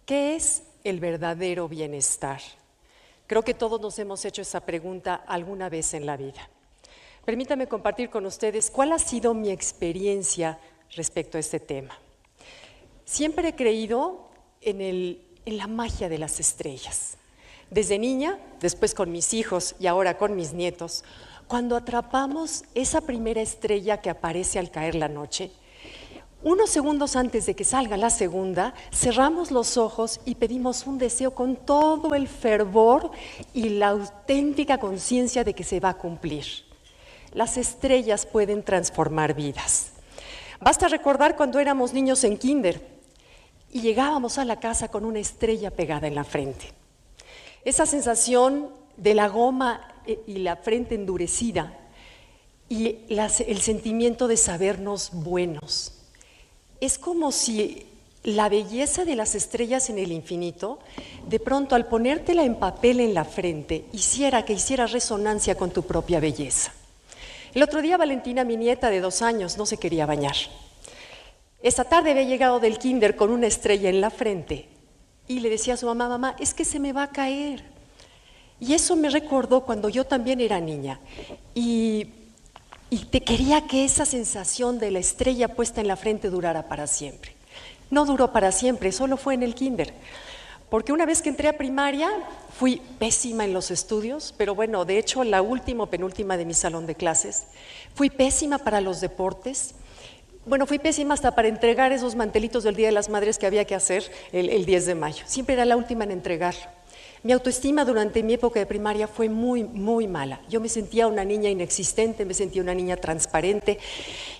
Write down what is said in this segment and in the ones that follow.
¿Qué es el verdadero bienestar? Creo que todos nos hemos hecho esa pregunta alguna vez en la vida. Permítame compartir con ustedes cuál ha sido mi experiencia respecto a este tema. Siempre he creído en la magia de las estrellas. Desde niña, después con mis hijos y ahora con mis nietos, cuando atrapamos esa primera estrella que aparece al caer la noche, unos segundos antes de que salga la segunda, cerramos los ojos y pedimos un deseo con todo el fervor y la auténtica conciencia de que se va a cumplir. Las estrellas pueden transformar vidas. Basta recordar cuando éramos niños en kinder y llegábamos a la casa con una estrella pegada en la frente. Esa sensación de la goma y la frente endurecida y el sentimiento de sabernos buenos. Es como si la belleza de las estrellas en el infinito, de pronto al ponértela en papel en la frente, hiciera resonancia con tu propia belleza. El otro día Valentina, mi nieta de 2 años, no se quería bañar. Esa tarde había llegado del kinder con una estrella en la frente y le decía a su mamá, mamá, es que se me va a caer. Y eso me recordó cuando yo también era niña y te quería que esa sensación de la estrella puesta en la frente durara para siempre. No duró para siempre, solo fue en el kinder. Porque una vez que entré a primaria, fui pésima en los estudios, pero bueno, de hecho, la última o penúltima de mi salón de clases. Fui pésima para los deportes. Bueno, fui pésima hasta para entregar esos mantelitos del Día de las Madres que había que hacer el 10 de mayo. Siempre era la última en entregar. Mi autoestima durante mi época de primaria fue muy, muy mala. Yo me sentía una niña inexistente, me sentía una niña transparente.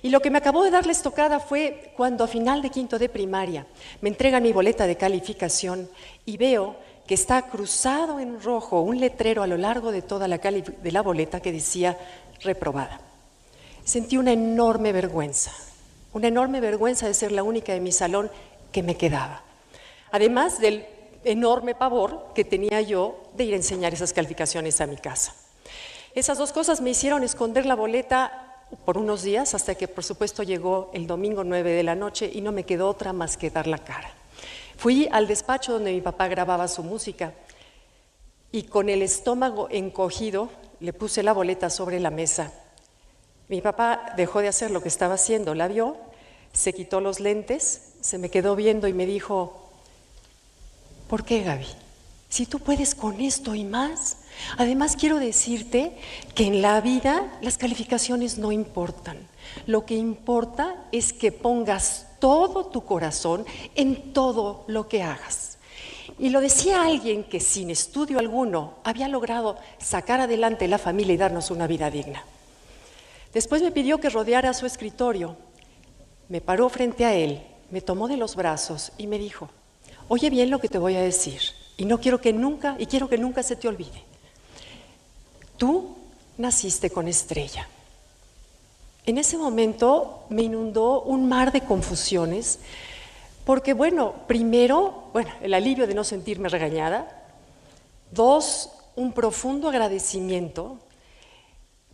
Y lo que me acabó de dar la estocada fue cuando a final de quinto de primaria me entregan mi boleta de calificación y veo que está cruzado en rojo un letrero a lo largo de toda la boleta que decía reprobada. Sentí una enorme vergüenza de ser la única de mi salón que me quedaba. Además del enorme pavor que tenía yo de ir a enseñar esas calificaciones a mi casa. Esas dos cosas me hicieron esconder la boleta por unos días hasta que por supuesto llegó el domingo 9 de la noche y no me quedó otra más que dar la cara. Fui al despacho donde mi papá grababa su música y con el estómago encogido le puse la boleta sobre la mesa. Mi papá dejó de hacer lo que estaba haciendo, la vio, se quitó los lentes, se me quedó viendo y me dijo, ¿por qué, Gaby? Si tú puedes con esto y más. Además, quiero decirte que en la vida las calificaciones no importan. Lo que importa es que pongas todo tu corazón en todo lo que hagas. Y lo decía alguien que sin estudio alguno había logrado sacar adelante la familia y darnos una vida digna. Después me pidió que rodeara su escritorio. Me paró frente a él, me tomó de los brazos y me dijo, oye bien lo que te voy a decir y quiero que nunca se te olvide. Tú naciste con estrella. En ese momento me inundó un mar de confusiones porque, primero, el alivio de no sentirme regañada. 2, un profundo agradecimiento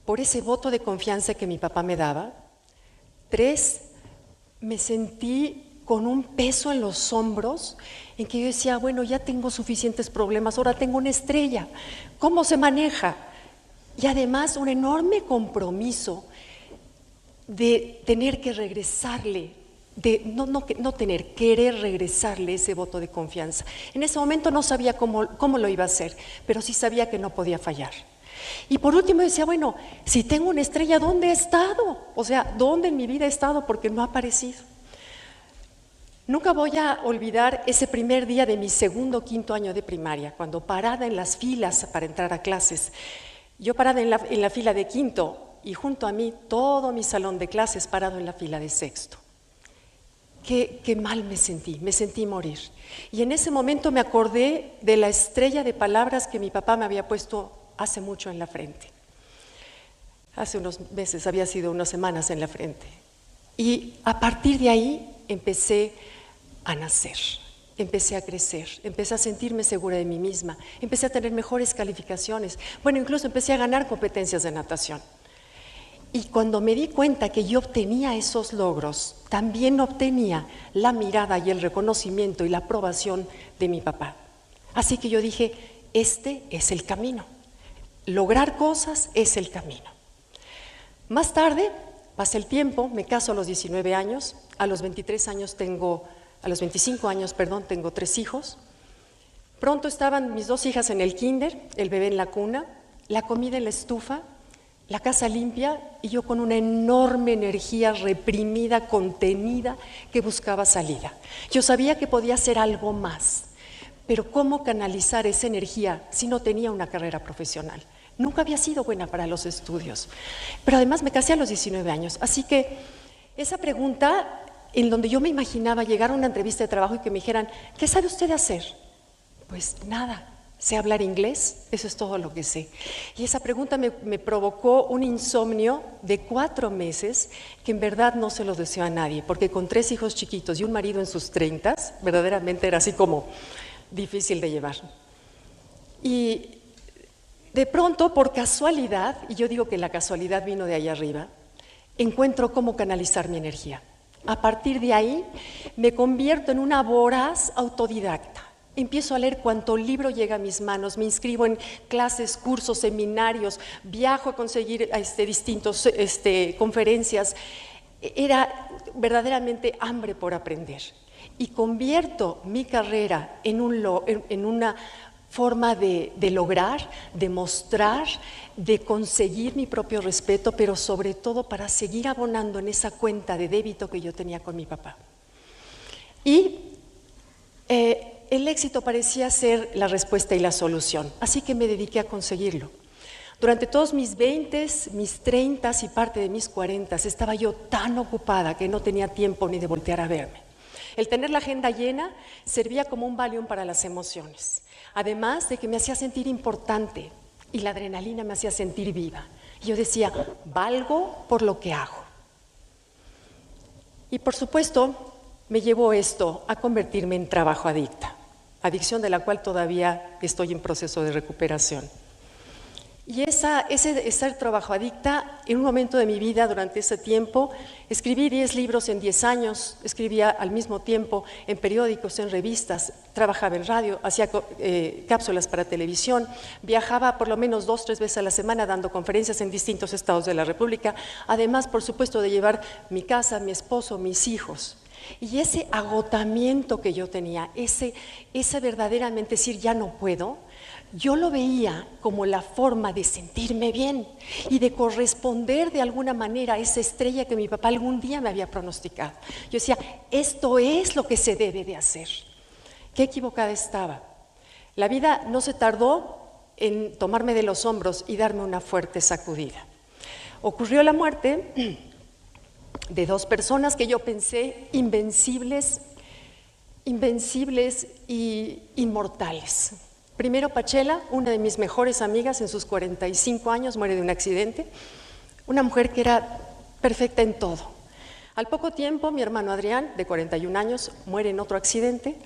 por ese voto de confianza que mi papá me daba. 3, me sentí con un peso en los hombros, en que yo decía, ya tengo suficientes problemas, ahora tengo una estrella, ¿cómo se maneja? Y además un enorme compromiso de tener que regresarle, querer regresarle ese voto de confianza. En ese momento no sabía cómo lo iba a hacer, pero sí sabía que no podía fallar. Y por último decía, si tengo una estrella, ¿dónde he estado? O sea, ¿dónde en mi vida he estado? Porque no ha aparecido. Nunca voy a olvidar ese primer día de mi segundo o quinto año de primaria, cuando parada en las filas para entrar a clases, yo parada en la fila de quinto y junto a mí todo mi salón de clases parado en la fila de sexto. Qué mal me sentí morir. Y en ese momento me acordé de la estrella de palabras que mi papá me había puesto hace mucho en la frente. Hace unos meses, había sido unas semanas en la frente. Y a partir de ahí empecé a nacer, empecé a crecer, empecé a sentirme segura de mí misma, empecé a tener mejores calificaciones, incluso empecé a ganar competencias de natación. Y cuando me di cuenta que yo obtenía esos logros, también obtenía la mirada y el reconocimiento y la aprobación de mi papá. Así que yo dije, este es el camino. Lograr cosas es el camino. Más tarde, pasa el tiempo, me caso a los 19 años, a los 25 años, tengo 3 hijos. Pronto estaban mis 2 hijas en el kinder, el bebé en la cuna, la comida en la estufa, la casa limpia y yo con una enorme energía reprimida, contenida, que buscaba salida. Yo sabía que podía hacer algo más, pero ¿cómo canalizar esa energía si no tenía una carrera profesional? Nunca había sido buena para los estudios, pero además me casé a los 19 años, así que esa pregunta en donde yo me imaginaba llegar a una entrevista de trabajo y que me dijeran, ¿qué sabe usted hacer? Pues nada. Sé hablar inglés, eso es todo lo que sé. Y esa pregunta me provocó un insomnio de 4 meses que en verdad no se lo deseo a nadie, porque con 3 hijos chiquitos y un marido en sus 30, verdaderamente era así como difícil de llevar. Y de pronto, por casualidad, y yo digo que la casualidad vino de allá arriba, encuentro cómo canalizar mi energía. A partir de ahí, me convierto en una voraz autodidacta. Empiezo a leer cuanto libro llega a mis manos, me inscribo en clases, cursos, seminarios, viajo a conseguir distintas conferencias. Era verdaderamente hambre por aprender. Y convierto mi carrera en una forma de lograr, de mostrar, de conseguir mi propio respeto, pero sobre todo para seguir abonando en esa cuenta de débito que yo tenía con mi papá. Y el éxito parecía ser la respuesta y la solución, así que me dediqué a conseguirlo. Durante todos mis 20s, mis 30s y parte de mis 40s estaba yo tan ocupada que no tenía tiempo ni de voltear a verme. El tener la agenda llena servía como un Valium para las emociones, además de que me hacía sentir importante y la adrenalina me hacía sentir viva. Y yo decía, valgo por lo que hago. Y por supuesto, me llevó esto a convertirme en trabajo adicta, adicción de la cual todavía estoy en proceso de recuperación. Y ese ser trabajo adicta, en un momento de mi vida, durante ese tiempo, escribí 10 libros en 10 años, escribía al mismo tiempo en periódicos, en revistas, trabajaba en radio, hacía cápsulas para televisión, viajaba por lo menos 2 o 3 veces a la semana dando conferencias en distintos estados de la República, además, por supuesto, de llevar mi casa, mi esposo, mis hijos. Y ese agotamiento que yo tenía, ese verdaderamente decir ya no puedo, yo lo veía como la forma de sentirme bien y de corresponder de alguna manera a esa estrella que mi papá algún día me había pronosticado. Yo decía, esto es lo que se debe de hacer. Qué equivocada estaba. La vida no se tardó en tomarme de los hombros y darme una fuerte sacudida. Ocurrió la muerte de 2 personas que yo pensé invencibles y inmortales. Primero, Pachela, una de mis mejores amigas, en sus 45 años, muere de un accidente. Una mujer que era perfecta en todo. Al poco tiempo, mi hermano Adrián, de 41 años, muere en otro accidente.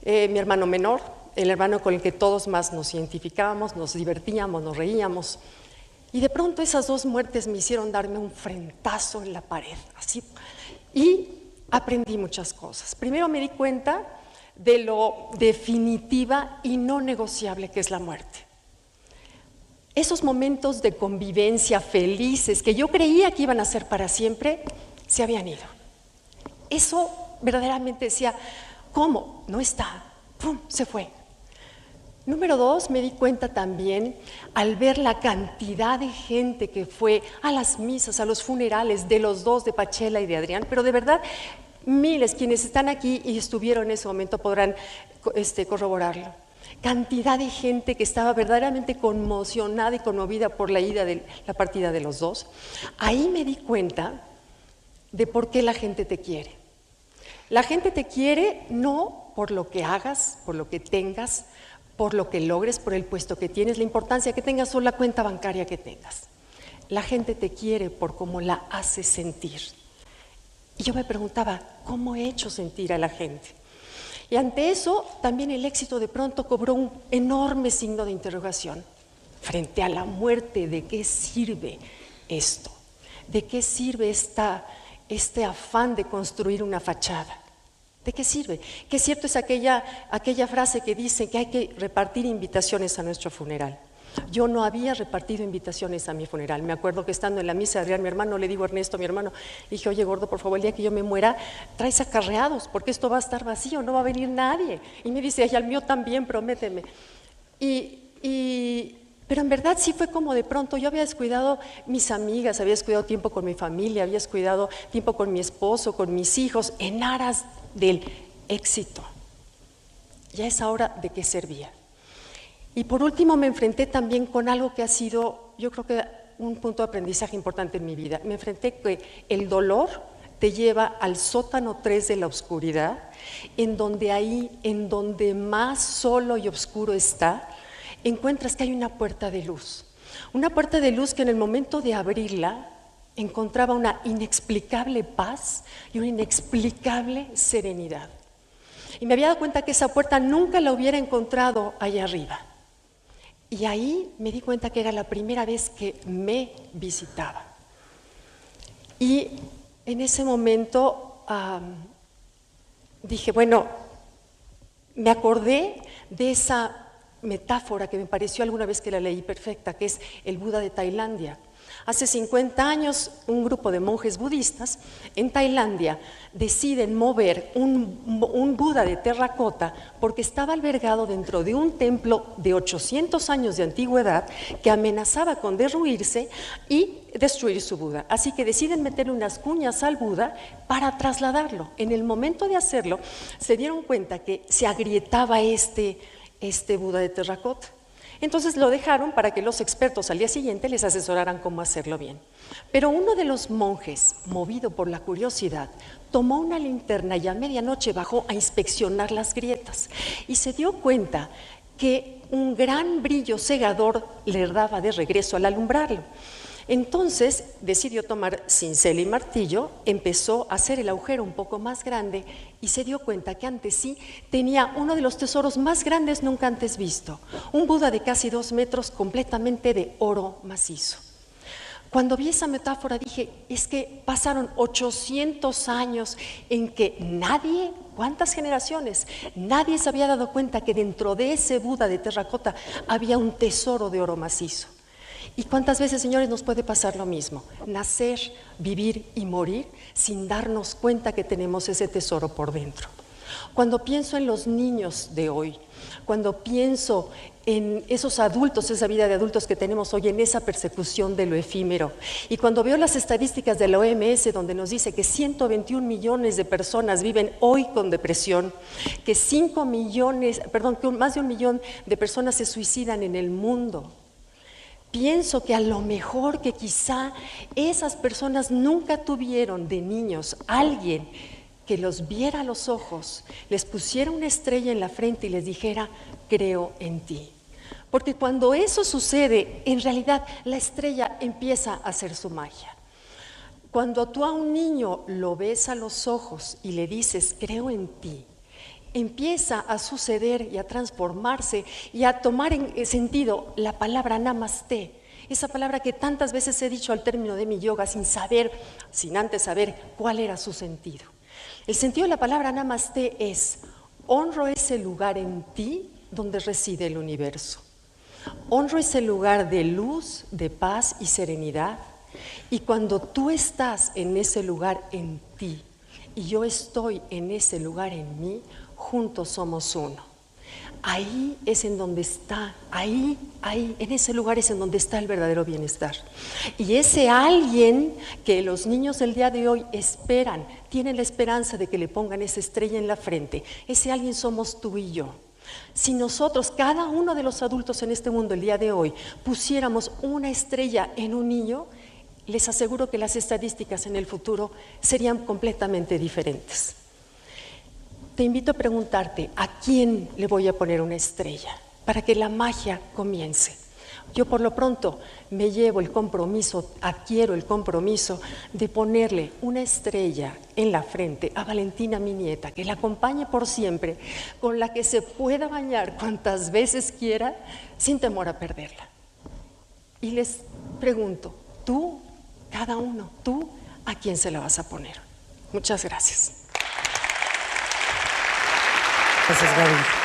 Mi hermano menor, el hermano con el que todos más nos identificábamos, nos divertíamos, nos reíamos. Y de pronto esas 2 muertes me hicieron darme un frentazo en la pared, así. Y aprendí muchas cosas. Primero me di cuenta de lo definitiva y no negociable que es la muerte. Esos momentos de convivencia felices que yo creía que iban a ser para siempre, se habían ido. Eso verdaderamente decía, ¿cómo? No está. ¡Pum! Se fue. Número 2, me di cuenta también al ver la cantidad de gente que fue a las misas, a los funerales de los 2, de Pachela y de Adrián, pero de verdad miles, quienes están aquí y estuvieron en ese momento podrán corroborarlo. Cantidad de gente que estaba verdaderamente conmocionada y conmovida por la partida de los 2. Ahí me di cuenta de por qué la gente te quiere. La gente te quiere no por lo que hagas, por lo que tengas, por lo que logres, por el puesto que tienes, la importancia que tengas o la cuenta bancaria que tengas. La gente te quiere por cómo la haces sentir. Y yo me preguntaba, ¿cómo he hecho sentir a la gente? Y ante eso, también el éxito de pronto cobró un enorme signo de interrogación. Frente a la muerte, ¿de qué sirve esto? ¿de qué sirve este afán de construir una fachada? ¿De qué sirve? Qué cierto es aquella frase que dice que hay que repartir invitaciones a nuestro funeral. Yo no había repartido invitaciones a mi funeral. Me acuerdo que estando en la misa de Adrián, mi hermano, le digo a Ernesto, mi hermano, le dije, oye, gordo, por favor, el día que yo me muera, traes acarreados, porque esto va a estar vacío, no va a venir nadie. Y me dice, ay, al mío también, prométeme. Pero en verdad sí fue como de pronto, yo había descuidado mis amigas, había descuidado tiempo con mi familia, había descuidado tiempo con mi esposo, con mis hijos, en aras del éxito. Ya es hora de qué servía. Y por último me enfrenté también con algo que ha sido, yo creo que un punto de aprendizaje importante en mi vida. Me enfrenté que el dolor te lleva al sótano 3 de la oscuridad, en donde más solo y oscuro está, encuentras que hay una puerta de luz. Una puerta de luz que en el momento de abrirla encontraba una inexplicable paz y una inexplicable serenidad. Y me había dado cuenta que esa puerta nunca la hubiera encontrado allá arriba. Y ahí me di cuenta que era la primera vez que me visitaba. Y en ese momento dije, bueno, me acordé de esa metáfora que me pareció alguna vez que la leí perfecta, que es el Buda de Tailandia. Hace 50 años, un grupo de monjes budistas en Tailandia deciden mover un Buda de terracota porque estaba albergado dentro de un templo de 800 años de antigüedad que amenazaba con derruirse y destruir su Buda. Así que deciden meterle unas cuñas al Buda para trasladarlo. En el momento de hacerlo, se dieron cuenta que se agrietaba este Buda de terracota. Entonces lo dejaron para que los expertos al día siguiente les asesoraran cómo hacerlo bien. Pero uno de los monjes, movido por la curiosidad, tomó una linterna y a medianoche bajó a inspeccionar las grietas y se dio cuenta que un gran brillo cegador le daba de regreso al alumbrarlo. Entonces decidió tomar cincel y martillo, empezó a hacer el agujero un poco más grande y se dio cuenta que ante sí tenía uno de los tesoros más grandes nunca antes visto, un Buda de casi 2 metros completamente de oro macizo. Cuando vi esa metáfora dije, es que pasaron 800 años en que nadie, ¿cuántas generaciones? Nadie se había dado cuenta que dentro de ese Buda de terracota había un tesoro de oro macizo. ¿Y cuántas veces, señores, nos puede pasar lo mismo? Nacer, vivir y morir sin darnos cuenta que tenemos ese tesoro por dentro. Cuando pienso en los niños de hoy, cuando pienso en esos adultos, esa vida de adultos que tenemos hoy, en esa persecución de lo efímero, y cuando veo las estadísticas de la OMS donde nos dice que 121 millones de personas viven hoy con depresión, que más de 1 millón de personas se suicidan en el mundo, pienso que a lo mejor que quizá esas personas nunca tuvieron de niños alguien que los viera a los ojos, les pusiera una estrella en la frente y les dijera, creo en ti. Porque cuando eso sucede, en realidad la estrella empieza a hacer su magia. Cuando tú a un niño lo ves a los ojos y le dices, creo en ti, empieza a suceder y a transformarse y a tomar en sentido la palabra namaste, esa palabra que tantas veces he dicho al término de mi yoga sin antes saber cuál era su sentido. El sentido de la palabra namaste es, honro ese lugar en ti donde reside el universo. Honro ese lugar de luz, de paz y serenidad. Y cuando tú estás en ese lugar en ti y yo estoy en ese lugar en mí, juntos somos uno. Ahí es en donde está, en ese lugar es en donde está el verdadero bienestar. Y ese alguien que los niños del día de hoy esperan, tienen la esperanza de que le pongan esa estrella en la frente, ese alguien somos tú y yo. Si nosotros, cada uno de los adultos en este mundo el día de hoy, pusiéramos una estrella en un niño, les aseguro que las estadísticas en el futuro serían completamente diferentes. Te invito a preguntarte, ¿a quién le voy a poner una estrella? Para que la magia comience. Yo por lo pronto me llevo el compromiso, adquiero el compromiso de ponerle una estrella en la frente a Valentina, mi nieta, que la acompañe por siempre, con la que se pueda bañar cuantas veces quiera, sin temor a perderla. Y les pregunto, ¿tú Cada uno, tú, ¿a quién se la vas a poner? Muchas gracias. Gracias, Gaby.